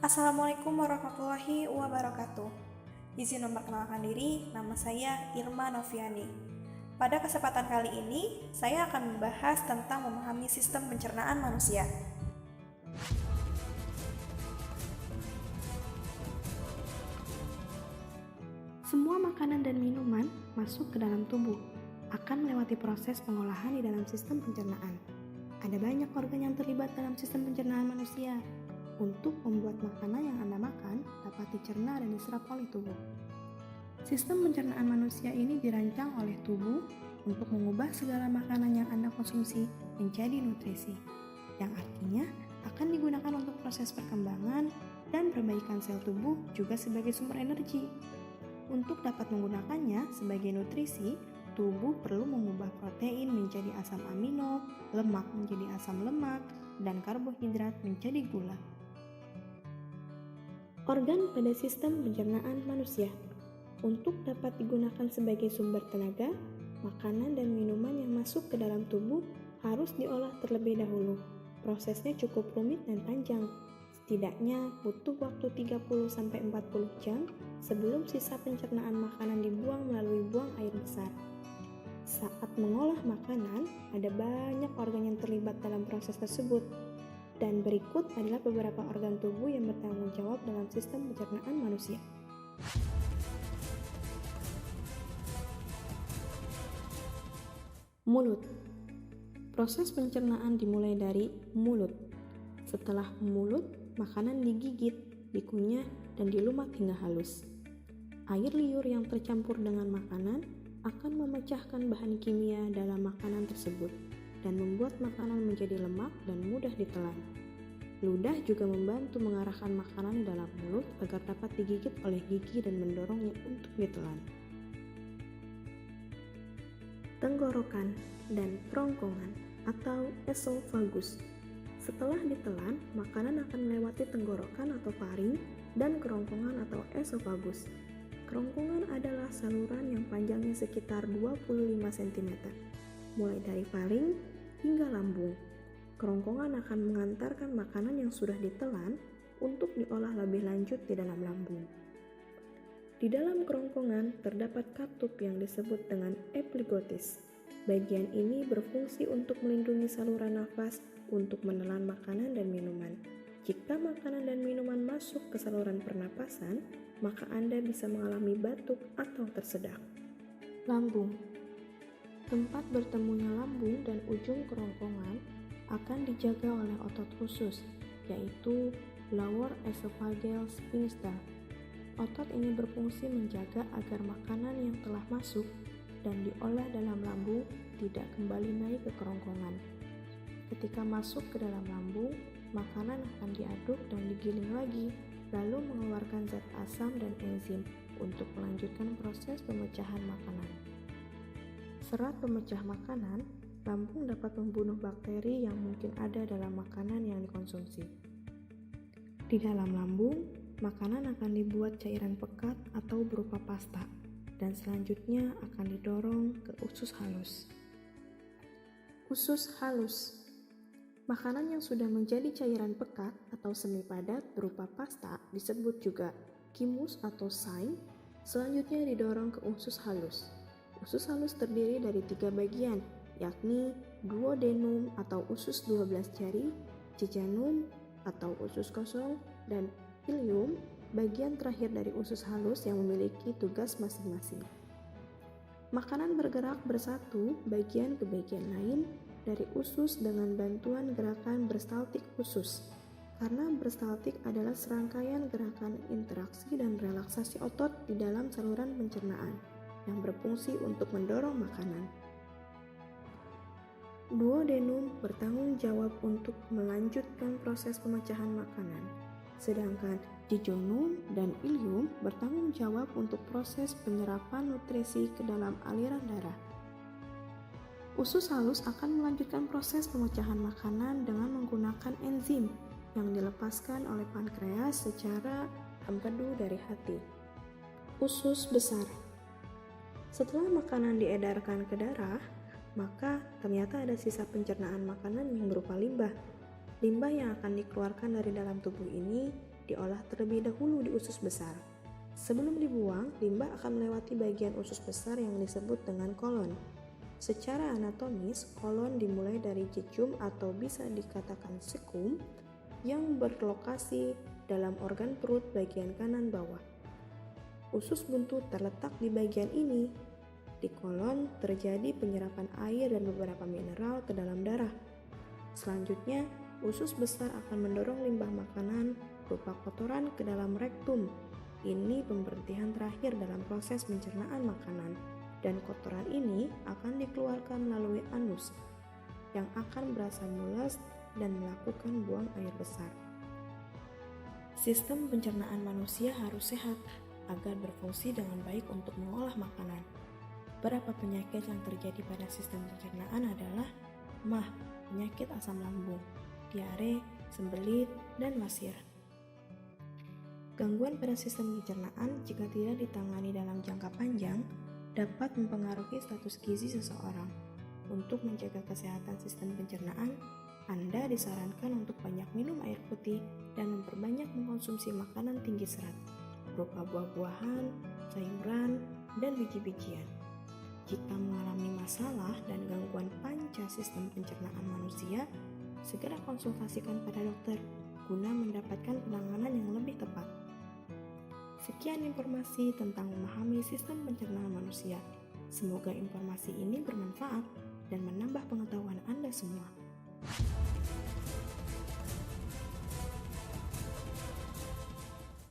Assalamualaikum warahmatullahi wabarakatuh. Izin memperkenalkan diri, nama saya Irma Noviani. Pada kesempatan kali ini, saya akan membahas tentang memahami sistem pencernaan manusia. Semua makanan dan minuman masuk ke dalam tubuh, akan melewati proses pengolahan di dalam sistem pencernaan. Ada banyak organ yang terlibat dalam sistem pencernaan manusia. Untuk membuat makanan yang Anda makan dapat dicerna dan diserap oleh tubuh. Sistem pencernaan manusia ini dirancang oleh tubuh untuk mengubah segala makanan yang Anda konsumsi menjadi nutrisi, yang artinya akan digunakan untuk proses perkembangan dan perbaikan sel tubuh juga sebagai sumber energi. Untuk dapat menggunakannya sebagai nutrisi, tubuh perlu mengubah protein menjadi asam amino, lemak menjadi asam lemak, dan karbohidrat menjadi gula. Organ pada sistem pencernaan manusia. Untuk dapat digunakan sebagai sumber tenaga, makanan dan minuman yang masuk ke dalam tubuh harus diolah terlebih dahulu. Prosesnya cukup rumit dan panjang. Setidaknya butuh waktu 30-40 jam sebelum sisa pencernaan makanan dibuang melalui buang air besar. Saat mengolah makanan, ada banyak organ yang terlibat dalam proses tersebut. Dan berikut adalah beberapa organ tubuh yang bertanggung jawab dalam sistem pencernaan manusia. Mulut. Proses pencernaan dimulai dari mulut. Setelah mulut, makanan digigit, dikunyah, dan dilumat hingga halus. Air liur yang tercampur dengan makanan akan memecahkan bahan kimia dalam makanan tersebut dan membuat makanan menjadi lemak dan mudah ditelan. Ludah juga membantu mengarahkan makanan dalam mulut agar dapat digigit oleh gigi dan mendorongnya untuk ditelan. Tenggorokan dan kerongkongan atau esophagus. Setelah ditelan, makanan akan melewati tenggorokan atau faring dan kerongkongan atau esophagus. Kerongkongan adalah saluran yang panjangnya sekitar 25 cm, mulai dari faring hingga lambung. Kerongkongan akan mengantarkan makanan yang sudah ditelan untuk diolah lebih lanjut di dalam lambung. Di dalam kerongkongan terdapat katup yang disebut dengan epiglottis. Bagian ini berfungsi untuk melindungi saluran nafas untuk menelan makanan dan minuman. Jika makanan dan minuman masuk ke saluran pernapasan, maka Anda bisa mengalami batuk atau tersedak. Lambung. Tempat bertemunya lambung dan ujung kerongkongan akan dijaga oleh otot khusus, yaitu lower esophageal sphincter. Otot ini berfungsi menjaga agar makanan yang telah masuk dan diolah dalam lambung tidak kembali naik ke kerongkongan. Ketika masuk ke dalam lambung, makanan akan diaduk dan digiling lagi, lalu mengeluarkan zat asam dan enzim untuk melanjutkan proses pemecahan makanan. Serat pemecah makanan, lambung dapat membunuh bakteri yang mungkin ada dalam makanan yang dikonsumsi. Di dalam lambung, makanan akan dibuat cairan pekat atau berupa pasta, dan selanjutnya akan didorong ke usus halus. Usus halus. Makanan yang sudah menjadi cairan pekat atau semi padat berupa pasta disebut juga chymus atau chyme, selanjutnya didorong ke usus halus. Usus halus terdiri dari 3 bagian, yakni duodenum atau usus 12 jari, jejunum atau usus kosong, dan ileum, bagian terakhir dari usus halus yang memiliki tugas masing-masing. Makanan bergerak bersatu bagian ke bagian lain dari usus dengan bantuan gerakan peristaltik usus. Karena peristaltik adalah serangkaian gerakan interaksi dan relaksasi otot di dalam saluran pencernaan yang berfungsi untuk mendorong makanan. Duodenum bertanggung jawab untuk melanjutkan proses pemecahan makanan, sedangkan jejunum dan ileum bertanggung jawab untuk proses penyerapan nutrisi ke dalam aliran darah. Usus halus akan melanjutkan proses pemecahan makanan dengan menggunakan enzim yang dilepaskan oleh pankreas secara empedu dari hati. Usus besar. Setelah makanan diedarkan ke darah, maka ternyata ada sisa pencernaan makanan yang berupa limbah. Limbah yang akan dikeluarkan dari dalam tubuh ini diolah terlebih dahulu di usus besar. Sebelum dibuang, limbah akan melewati bagian usus besar yang disebut dengan kolon. Secara anatomis, kolon dimulai dari jejum atau bisa dikatakan sekum yang berlokasi dalam organ perut bagian kanan bawah. Usus buntu terletak di bagian ini. Di kolon terjadi penyerapan air dan beberapa mineral ke dalam darah. Selanjutnya, usus besar akan mendorong limbah makanan berupa kotoran ke dalam rektum. Ini pemberhentian terakhir dalam proses pencernaan makanan, dan kotoran ini akan dikeluarkan melalui anus yang akan berasa mules dan melakukan buang air besar. Sistem pencernaan manusia harus sehat agar berfungsi dengan baik untuk mengolah makanan. Beberapa penyakit yang terjadi pada sistem pencernaan adalah MAH, penyakit asam lambung, diare, sembelit, dan wasir. Gangguan pada sistem pencernaan jika tidak ditangani dalam jangka panjang dapat mempengaruhi status gizi seseorang. Untuk menjaga kesehatan sistem pencernaan, Anda disarankan untuk banyak minum air putih dan memperbanyak mengkonsumsi makanan tinggi serat, berupa buah-buahan, sayuran, dan biji-bijian. Jika mengalami masalah dan gangguan panca sistem pencernaan manusia, segera konsultasikan pada dokter guna mendapatkan penanganan yang lebih tepat. Sekian informasi tentang memahami sistem pencernaan manusia. Semoga informasi ini bermanfaat dan menambah pengetahuan Anda semua.